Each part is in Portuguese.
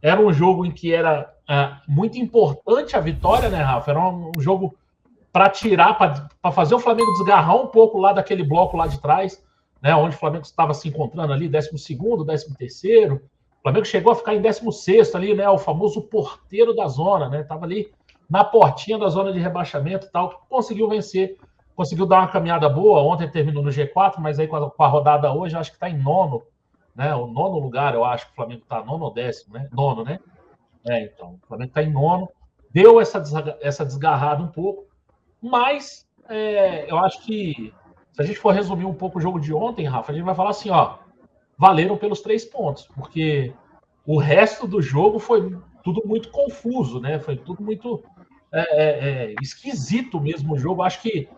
Era um jogo em que era muito importante a vitória, né, Rafa? Era um jogo para tirar, para fazer o Flamengo desgarrar um pouco lá daquele bloco lá de trás, né, onde o Flamengo estava se encontrando ali, 12º, 13º. O Flamengo chegou a ficar em 16º ali, né, o famoso porteiro da zona, né? Tava ali na portinha da zona de rebaixamento e tal, conseguiu vencer, conseguiu dar uma caminhada boa. Ontem terminou no G4, mas aí com a rodada hoje, acho que está em nono, né? O nono lugar, eu acho que o Flamengo está nono ou décimo, né? Nono, né? Então, o Flamengo está em nono, deu essa desgarrada um pouco, mas eu acho que se a gente for resumir um pouco o jogo de ontem, Rafa, a gente vai falar assim, ó, valeram pelos 3 pontos, porque o resto do jogo foi tudo muito confuso, né? Foi tudo muito esquisito mesmo o jogo. Acho que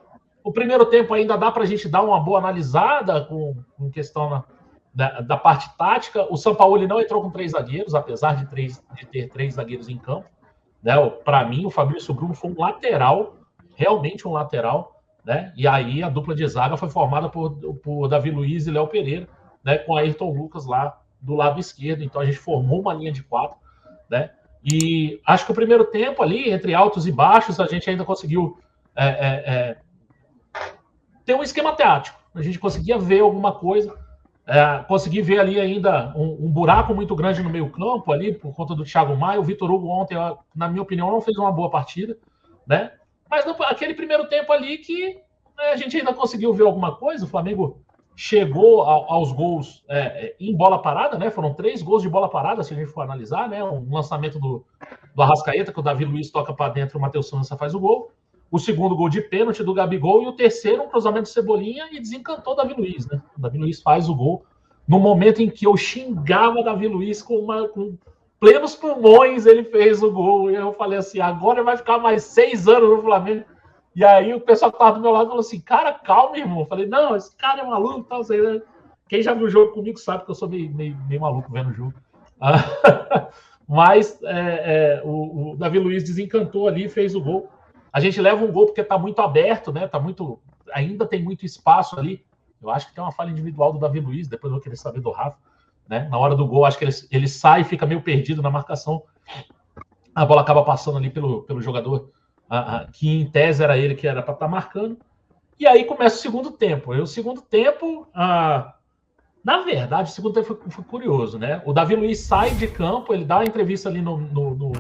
o primeiro tempo ainda dá para a gente dar uma boa analisada com questão da parte tática. O Sampaoli não entrou com 3 zagueiros, apesar de ter 3 zagueiros em campo. Né? Para mim, o Fabrício Bruno foi um lateral, realmente um lateral. Né? E aí a dupla de zaga foi formada por Davi Luiz e Léo Pereira, né? Com Ayrton Lucas lá do lado esquerdo. Então a gente formou uma linha de 4. Né? E acho que o primeiro tempo ali, entre altos e baixos, a gente ainda conseguiu ter um esquema tático. A gente conseguia ver alguma coisa. Consegui ver ali ainda um buraco muito grande no meio campo ali, por conta do Thiago Maia. O Vitor Hugo ontem, na minha opinião, não fez uma boa partida, né? Mas aquele primeiro tempo ali que a gente ainda conseguiu ver alguma coisa. O Flamengo chegou aos gols em bola parada, né? Foram 3 gols de bola parada, se a gente for analisar, né? Um lançamento do Arrascaeta, que o Davi Luiz toca para dentro, o Matheus França faz o gol. O segundo gol de pênalti do Gabigol e o terceiro um cruzamento de Cebolinha e desencantou o Davi Luiz, né? O Davi Luiz faz o gol no momento em que eu xingava o Davi Luiz com plenos pulmões, ele fez o gol. E eu falei assim, agora vai ficar mais 6 anos no Flamengo. E aí o pessoal que estava do meu lado falou assim, cara, calma, irmão. Eu falei, não, esse cara é maluco, tal, sei lá. Quem já viu o jogo comigo sabe que eu sou meio maluco vendo o jogo. Mas o Davi Luiz desencantou ali e fez o gol. A gente leva um gol porque está muito aberto, né? Ainda tem muito espaço ali. Eu acho que tem uma falha individual do Davi Luiz, depois eu vou querer saber do Rafa. Né? Na hora do gol, acho que ele sai e fica meio perdido na marcação. A bola acaba passando ali pelo jogador, que em tese era ele que era para estar marcando. E aí começa o segundo tempo. E o segundo tempo, na verdade, o segundo tempo foi curioso, né? O Davi Luiz sai de campo, ele dá uma entrevista ali no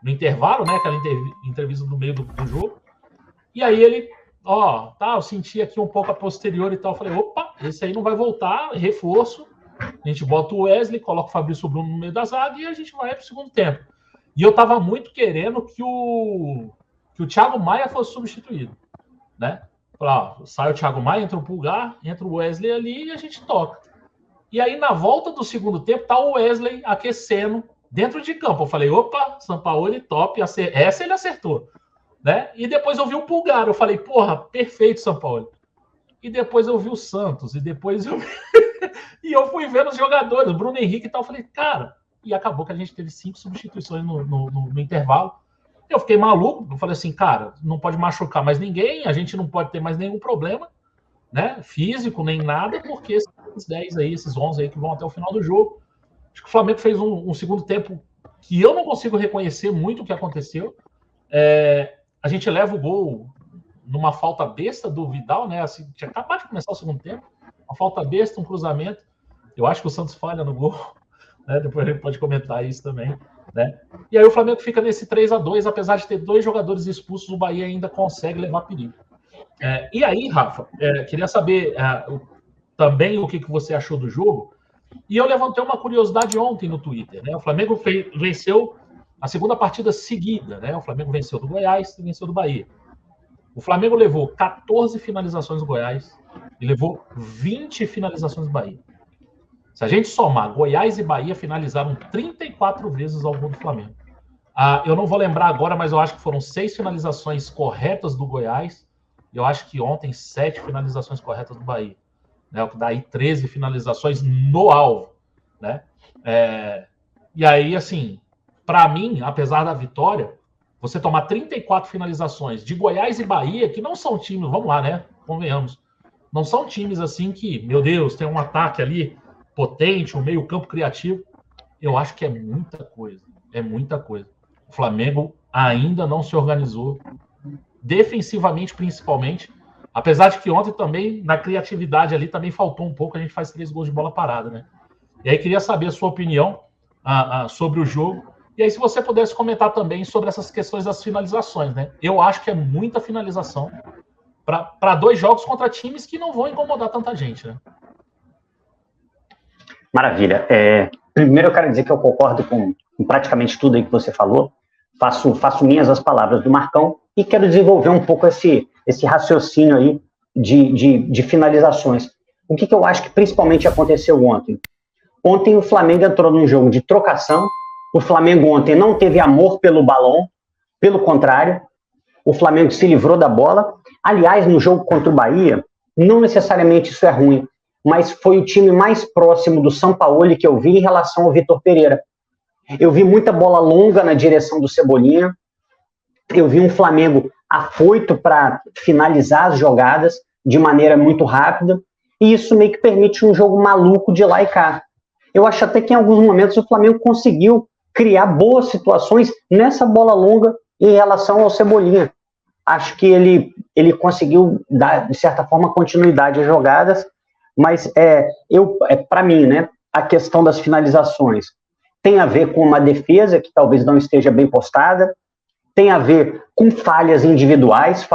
intervalo, né? Aquela entrevista no meio do jogo. E aí ele, eu senti aqui um pouco a posterior e tal. Eu falei, opa, esse aí não vai voltar, reforço. A gente bota o Wesley, coloca o Fabrício Bruno no meio da zaga e a gente vai para o segundo tempo. E eu estava muito querendo que o Thiago Maia fosse substituído, né? Sai o Thiago Maia, entra o Pulgar, entra o Wesley ali e a gente toca. E aí, na volta do segundo tempo, tá o Wesley aquecendo dentro de campo. Eu falei, opa, Sampaoli top, essa ele acertou. Né? E depois eu vi o Pulgar, eu falei, porra, perfeito, Sampaoli. E depois eu vi o Santos, e depois eu e eu fui vendo os jogadores, o Bruno Henrique e tal, eu falei, cara, e acabou que a gente teve 5 substituições no intervalo. Eu fiquei maluco, eu falei assim, cara, não pode machucar mais ninguém, a gente não pode ter mais nenhum problema, né, físico, nem nada, porque esses 10 aí, esses 11 aí que vão até o final do jogo. Acho que o Flamengo fez um segundo tempo que eu não consigo reconhecer muito o que aconteceu. A gente leva o gol numa falta besta do Vidal, né? Assim, tinha acabado de começar o segundo tempo. Uma falta besta, um cruzamento. Eu acho que o Santos falha no gol. Né? Depois a gente pode comentar isso também. Né? E aí o Flamengo fica nesse 3-2, apesar de ter 2 jogadores expulsos, o Bahia ainda consegue levar perigo. E aí, Rafa, queria saber também o que você achou do jogo. E eu levantei uma curiosidade ontem no Twitter. Né? O Flamengo venceu a segunda partida seguida. Né? O Flamengo venceu do Goiás e venceu do Bahia. O Flamengo levou 14 finalizações do Goiás e levou 20 finalizações do Bahia. Se a gente somar, Goiás e Bahia finalizaram 34 vezes ao gol do Flamengo. Eu não vou lembrar agora, mas eu acho que foram 6 finalizações corretas do Goiás. E eu acho que ontem 7 finalizações corretas do Bahia. Né? O que dá aí 13 finalizações no alvo. Né? E aí, assim, para mim, apesar da vitória, você tomar 34 finalizações de Goiás e Bahia, que não são times, vamos lá, né? Convenhamos. Não são times assim que, meu Deus, tem um ataque ali potente, um meio-campo criativo. Eu acho que é muita coisa. É muita coisa. O Flamengo ainda não se organizou, defensivamente principalmente, apesar de que ontem também, na criatividade ali, também faltou um pouco, a gente faz 3 gols de bola parada, né? E aí queria saber a sua opinião sobre o jogo, e aí se você pudesse comentar também sobre essas questões das finalizações, né? Eu acho que é muita finalização para 2 jogos contra times que não vão incomodar tanta gente, né? Maravilha. Primeiro eu quero dizer que eu concordo com praticamente tudo aí que você falou, faço minhas as palavras do Marcão e quero desenvolver um pouco esse raciocínio aí de finalizações. O que eu acho que principalmente aconteceu ontem? Ontem o Flamengo entrou num jogo de trocação, o Flamengo ontem não teve amor pelo balão, pelo contrário, o Flamengo se livrou da bola. Aliás, no jogo contra o Bahia, não necessariamente isso é ruim, mas foi o time mais próximo do Sampaoli que eu vi em relação ao Vitor Pereira. Eu vi muita bola longa na direção do Cebolinha, eu vi um Flamengo afoito para finalizar as jogadas de maneira muito rápida, e isso meio que permite um jogo maluco de lá e cá. Eu acho até que em alguns momentos o Flamengo conseguiu criar boas situações nessa bola longa em relação ao Cebolinha. Acho que ele conseguiu dar, de certa forma, continuidade às jogadas, mas para mim, né, a questão das finalizações tem a ver com uma defesa que talvez não esteja bem postada, tem a ver com falhas individuais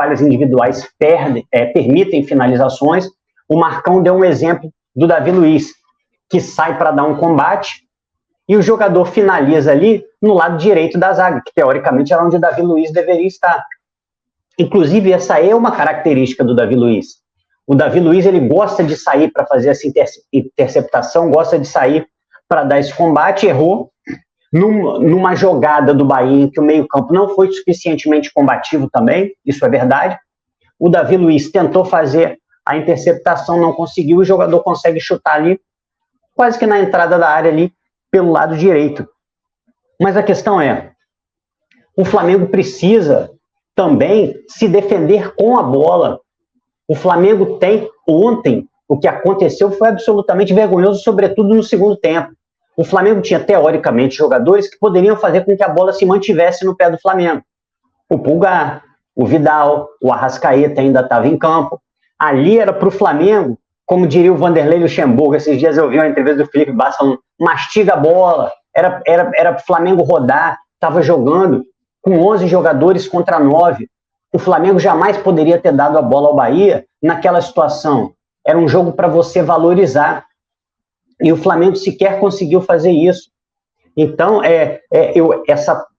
permitem finalizações. O Marcão deu um exemplo do Davi Luiz, que sai para dar um combate e o jogador finaliza ali no lado direito da zaga, que teoricamente era onde o Davi Luiz deveria estar. Inclusive, essa é uma característica do Davi Luiz. O Davi Luiz ele gosta de sair para fazer essa interceptação, gosta de sair para dar esse combate, errou numa jogada do Bahia em que o meio-campo não foi suficientemente combativo também, isso é verdade. O Davi Luiz tentou fazer a interceptação, não conseguiu, o jogador consegue chutar ali, quase que na entrada da área ali, pelo lado direito. Mas a questão é, o Flamengo precisa também se defender com a bola. O Flamengo tem, ontem, o que aconteceu foi absolutamente vergonhoso, sobretudo no segundo tempo. O Flamengo tinha, teoricamente, jogadores que poderiam fazer com que a bola se mantivesse no pé do Flamengo. O Pulgar, o Vidal, o Arrascaeta ainda estava em campo. Ali era para o Flamengo, como diria o Vanderlei Luxemburgo, esses dias eu vi uma entrevista do Felipe Bassa falando, mastiga a bola, era para o Flamengo rodar, estava jogando com 11 jogadores contra 9. O Flamengo jamais poderia ter dado a bola ao Bahia naquela situação. Era um jogo para você valorizar. E o Flamengo sequer conseguiu fazer isso. Então,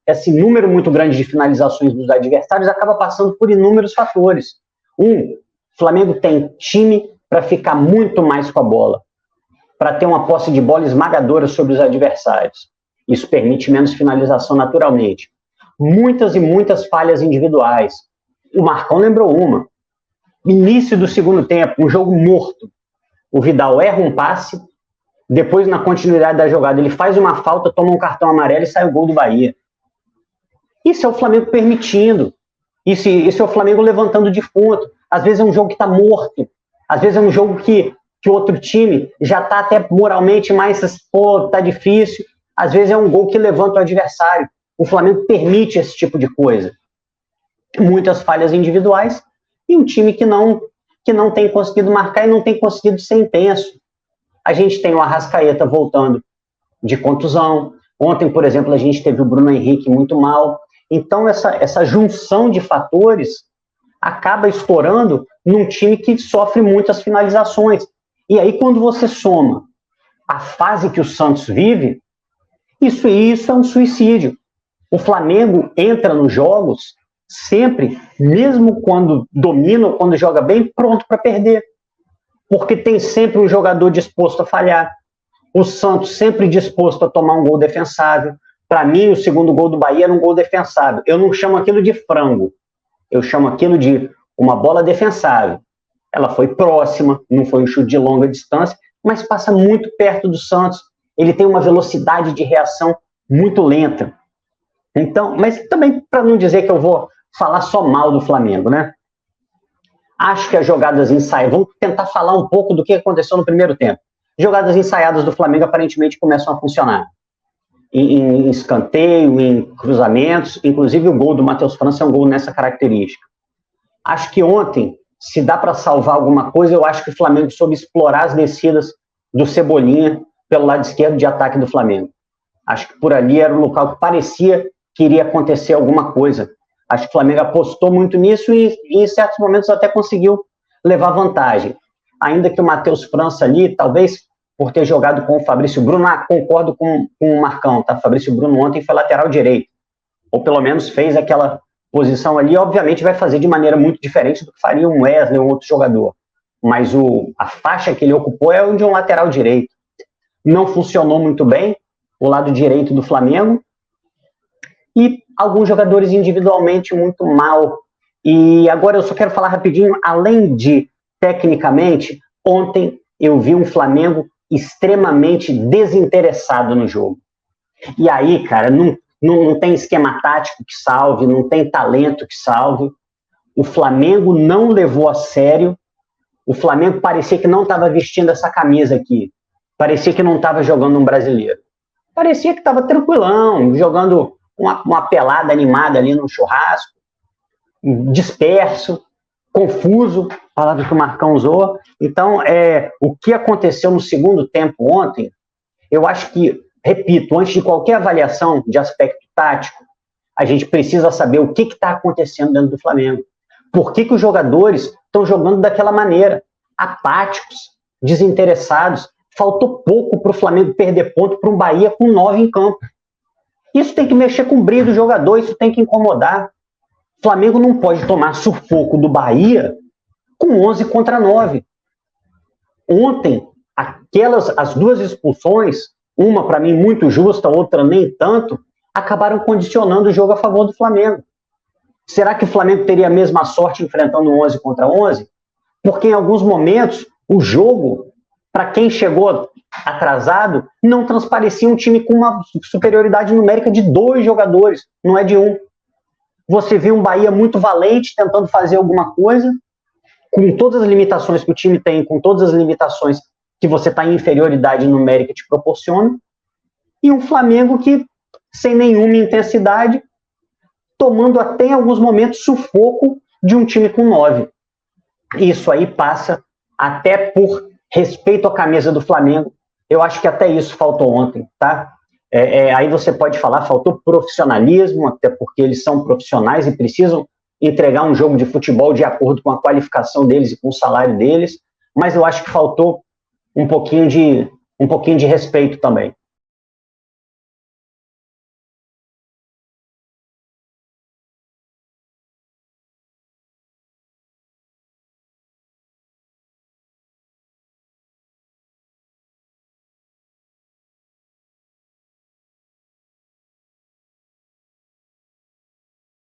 esse número muito grande de finalizações dos adversários acaba passando por inúmeros fatores. O Flamengo tem time para ficar muito mais com a bola, para ter uma posse de bola esmagadora sobre os adversários. Isso permite menos finalização naturalmente. Muitas e muitas falhas individuais. O Marcão lembrou uma. Início do segundo tempo, um jogo morto. O Vidal erra um passe, depois, na continuidade da jogada, ele faz uma falta, toma um cartão amarelo e sai o gol do Bahia. Isso é o Flamengo permitindo. Isso é o Flamengo levantando defunto. Às vezes é um jogo que está morto. Às vezes é um jogo que o outro time já está até moralmente mais, tá difícil. Às vezes é um gol que levanta o adversário. O Flamengo permite esse tipo de coisa. Muitas falhas individuais e um time que não tem conseguido marcar e não tem conseguido ser intenso. A gente tem o Arrascaeta voltando de contusão. Ontem, por exemplo, a gente teve o Bruno Henrique muito mal. Então, essa junção de fatores acaba estourando num time que sofre muitas finalizações. E aí, quando você soma a fase que o Santos vive, isso é um suicídio. O Flamengo entra nos jogos sempre, mesmo quando domina ou quando joga bem, pronto para perder. Porque tem sempre um jogador disposto a falhar. O Santos sempre disposto a tomar um gol defensável. Para mim, o segundo gol do Bahia era um gol defensável. Eu não chamo aquilo de frango. Eu chamo aquilo de uma bola defensável. Ela foi próxima, não foi um chute de longa distância, mas passa muito perto do Santos. Ele tem uma velocidade de reação muito lenta. Então, mas também para não dizer que eu vou falar só mal do Flamengo, né? Acho que as jogadas ensaiadas... Vamos tentar falar um pouco do que aconteceu no primeiro tempo. Jogadas ensaiadas do Flamengo aparentemente começam a funcionar. em escanteio, em cruzamentos, inclusive o gol do Matheus França é um gol nessa característica. Acho que ontem, se dá para salvar alguma coisa, eu acho que o Flamengo soube explorar as descidas do Cebolinha pelo lado esquerdo de ataque do Flamengo. Acho que por ali era um local que parecia que iria acontecer alguma coisa. Acho que o Flamengo apostou muito nisso e em certos momentos até conseguiu levar vantagem. Ainda que o Matheus França ali, talvez por ter jogado com o Fabrício Bruno, concordo com o Marcão, tá? O Fabrício Bruno ontem foi lateral direito, ou pelo menos fez aquela posição ali, obviamente vai fazer de maneira muito diferente do que faria um Wesley ou um outro jogador, mas a faixa que ele ocupou é de um lateral direito. Não funcionou muito bem o lado direito do Flamengo, e alguns jogadores individualmente muito mal. E agora eu só quero falar rapidinho, além de tecnicamente, ontem eu vi um Flamengo extremamente desinteressado no jogo. E aí, cara, não tem esquema tático que salve, não tem talento que salve. O Flamengo não levou a sério. O Flamengo parecia que não estava vestindo essa camisa aqui. Parecia que não estava jogando um brasileiro. Parecia que estava tranquilão, jogando uma pelada animada ali no churrasco, disperso, confuso, palavra que o Marcão usou. Então, o que aconteceu no segundo tempo ontem, eu acho que, repito, antes de qualquer avaliação de aspecto tático, a gente precisa saber o que está acontecendo dentro do Flamengo. Por que os jogadores estão jogando daquela maneira? Apáticos, desinteressados. Faltou pouco para o Flamengo perder ponto para um Bahia com 9 em campo. Isso tem que mexer com o brilho do jogador, isso tem que incomodar. O Flamengo não pode tomar sufoco do Bahia com 11 contra 9. Ontem, as duas expulsões, uma para mim muito justa, outra nem tanto, acabaram condicionando o jogo a favor do Flamengo. Será que o Flamengo teria a mesma sorte enfrentando 11 contra 11? Porque em alguns momentos o jogo, para quem chegou atrasado, não transparecia um time com uma superioridade numérica de 2 jogadores, não é de 1. Você viu um Bahia muito valente, tentando fazer alguma coisa, com todas as limitações que o time tem, com todas as limitações que você está em inferioridade numérica te proporciona, e um Flamengo que, sem nenhuma intensidade, tomando até em alguns momentos sufoco de um time com 9. Isso aí passa até por respeito à camisa do Flamengo. Eu acho que até isso faltou ontem, tá? Aí você pode falar, faltou profissionalismo, até porque eles são profissionais e precisam entregar um jogo de futebol de acordo com a qualificação deles e com o salário deles, mas eu acho que faltou um pouquinho de respeito também.